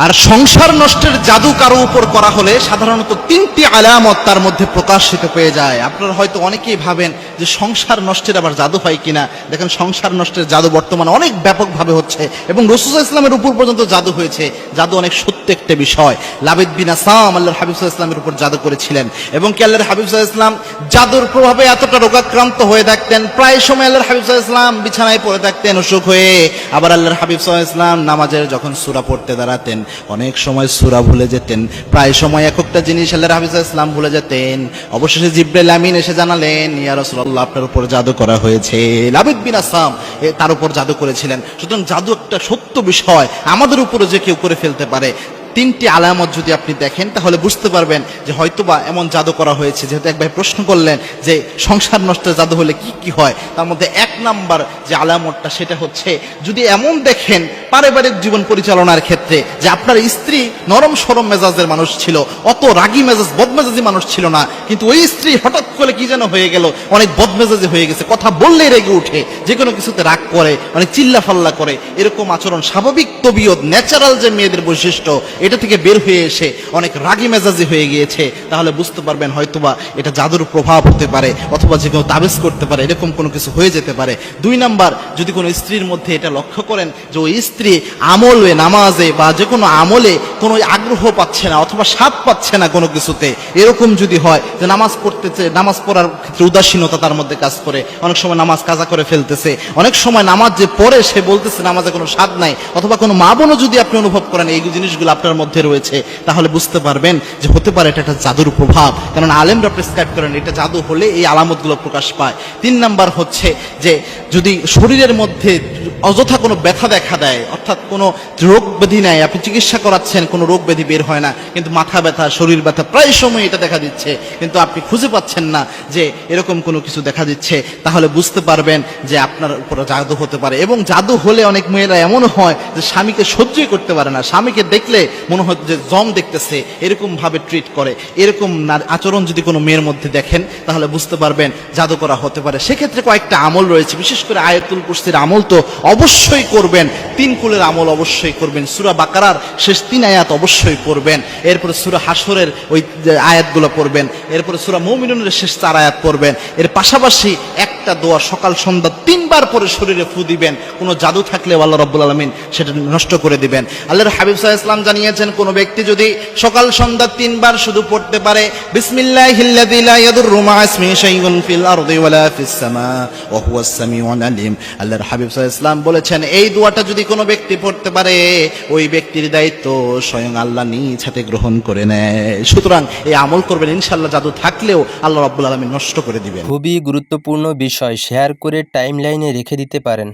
আর সংসার নষ্টের জাদু কারো উপর করা হলে সাধারণত তিনটি আলামত তার মধ্যে প্রকাশিত পেয়ে যায়। আপনারা হয়তো অনেকেই ভাবেন যে সংসার নষ্টের আবার জাদু হয় কিনা। দেখেন, সংসার নষ্টের জাদু বর্তমানে অনেক ব্যাপকভাবে হচ্ছে এবং রাসূল ইসলামের উপর পর্যন্ত জাদু হয়েছে। জাদু অনেক সত্য একটা বিষয়। লাবিদ বিন আসাম আল্লাহর হাবিব সাল্লাল্লাহু আলাইহি ওয়াসাল্লামের উপর জাদু করেছিলেন এবং কি আল্লাহর হাবিব সাল্লাল্লাহু আলাইহি ওয়াসাল্লাম জাদুর প্রভাবে এতটা রোগাক্রান্ত হয়ে থাকতেন, প্রায় সময় আল্লাহর হাবিব সাল্লাল্লাহু আলাইহি ওয়াসাল্লাম বিছানায় পড়ে থাকতেন অসুখ হয়ে। আবার আল্লাহর হাবিব সাল্লাল্লাহু আলাইহি ওয়াসাল্লাম নামাজের যখন সূরা পড়তে দাঁড়াতেন অনেক সময় সূরা ভুলে যেতেন, প্রায় সময় এক একটা জিনিস আল্লাহর হাবিব সাল্লাল্লাহু আলাইহি ওয়াসাল্লাম ভুলে যেতেন। অবশেষে জিবরাইল আমিন এসে জানালেন, ইয়া রাসূলুল্লাহ, আপনার উপর জাদু করা হয়েছে। লাবিদ বিন আসাম তার উপর জাদু করেছিলেন। সুতরাং জাদু একটা সত্য বিষয়, আমাদের উপরে যে কেউ করে ফেলতে পারে। তিনটি আলামত যদি আপনি দেখেন তাহলে বুঝতে পারবেন যে হয়তোবা এমন জাদু করা হয়েছে। যেহেতু এক ভাই প্রশ্ন করলেন যে সংসার নষ্টের জাদু হলে কি কি হয়, তার মধ্যে এক নাম্বার যে আলামতটা সেটা হচ্ছে, যদি এমন দেখেন পারিবারিক জীবন পরিচালনার ক্ষেত্রে যে আপনার স্ত্রী নরম সরম মেজাজের মানুষ ছিল, অত রাগী মেজাজ বদমেজাজি মানুষ ছিল না, কিন্তু ওই স্ত্রী হঠাৎ করে কি যেন হয়ে গেল, অনেক বদমেজাজি হয়ে গেছে, কথা বললেই রেগে উঠে, যে কোনো কিছুতে রাগ করে, অনেক চিল্লা ফাল্লা করে, এরকম আচরণ স্বাভাবিক তবিয়ত ন্যাচারাল যে মেয়েদের বৈশিষ্ট্য এটা থেকে বের হয়ে এসে অনেক রাগী মেজাজি হয়ে গিয়েছে, তাহলে বুঝতে পারবেন হয়তোবা এটা জাদুর প্রভাব হতে পারে, অথবা যে কেউ তাবিজ করতে পারে, এরকম কোনো কিছু হয়ে যেতে পারে। দুই নাম্বার, যদি কোনো স্ত্রীর মধ্যে এটা লক্ষ্য করেন যে ওই স্ত্রী আমলে নামাজে বা যে কোনো আমলে কোনো আগ্রহ পাচ্ছে না অথবা স্বাদ পাচ্ছে না কোনো কিছুতে, এরকম যদি হয় যে নামাজ পড়তেছে, নামাজ পড়ার ক্ষেত্রে উদাসীনতা তার মধ্যে কাজ করে, অনেক সময় নামাজ কাজা করে ফেলতেছে, অনেক সময় নামাজ যে পড়ে সে বলতেছে নামাজে কোনো স্বাদ নাই, অথবা কোনো মা বোনও যদি আপনি অনুভব করেন এই জিনিসগুলো আপনার মধ্যে রয়েছে, তাহলে বুঝতে পারবেন যে হতে পারে এটা একটা জাদুর প্রভাব। কারণ আলেমরা প্রেসক্রাইব করেন এটা জাদু হলে এই আলামতগুলো প্রকাশ পায়। তিন নাম্বার হচ্ছে যে যদি শরীরের মধ্যে অযথা কোনো ব্যথা দেখা দেয়, অর্থাৎ কোনো রোগ ব্যাধি নাই, আপনি চিকিৎসা করাচ্ছেন কোনো রোগ ব্যাধি বের হয় না, কিন্তু মাথা ব্যথা শরীর ব্যথা প্রায় সময় এটা দেখা দিচ্ছে, কিন্তু আপনি খুঁজে পাচ্ছেন না যে এরকম কোনো কিছু দেখা দিচ্ছে, তাহলে বুঝতে পারবেন যে আপনার উপরে জাদু হতে পারে। এবং জাদু হলে অনেক মেয়েরা এমন হয় যে স্বামীকে সহ্যই করতে পারে না, স্বামীকে দেখলে মনে হয় যে জম দেখতেছে, এরকম ভাবে ট্রিট করে। এরকম আচরণ যদি কোনো মেয়ের মধ্যে দেখেন তাহলে বুঝতে পারবেন জাদু করা হতে পারে। সেক্ষেত্রে কয়েকটা আমল রয়েছে, বিশেষ করে আয়াতুল কুরসির আমল তো অবশ্যই করবেন, 3 কুলের আমল অবশ্যই করবেন, সূরা বাকারার শেষ 3 আয়াত অবশ্যই পড়বেন, এরপরে সূরা হাসরের ওই আয়াতগুলো পড়বেন, এরপরে সূরা মুমিনুনের শেষ 4 আয়াত পড়বেন। এর পাশাপাশি একটা দোয়া সকাল সন্ধ্যা 3 বার পরে শরীরে ফু দিবেন। কোনো জাদু থাকলে আল্লাহ রাব্বুল আলামিন সেটা নষ্ট করে দিবেন। আল্লাহর হাবিব সাল্লাল্লাহু আলাইহি ওয়াসাল্লাম জানিয়েছেন, কোন ব্যক্তি যদি সকাল সন্ধ্যা 3 বার শুধু পড়তে পারে বিসমিল্লাহিল্লাযী লা ইয়াদুররু মা ইসমিহি শাইউন ফিল আরদি ওয়ালা ফিস সামা ওয়া হুয়াস সামিউল আলিম, আল্লাহর হাবিব সাল্লাল্লাহু আলাইহি ওয়াসাল্লাম বলেছেন এই দোয়াটা যদি কোনো ব্যক্তি পড়তে পারে ওই ব্যক্তির দায়িত্ব স্বয়ং আল্লাহ নিজ হাতে গ্রহণ করে নেয়। সুতরাং এই আমল করবেন, ইনশাআল্লাহ জাদু থাকলেও আল্লাহ রাব্বুল আলামিন নষ্ট করে দিবেন। খুবই গুরুত্বপূর্ণ বিষয় শেয়ার করে টাইমলাইনে রেখে দিতে পারেন।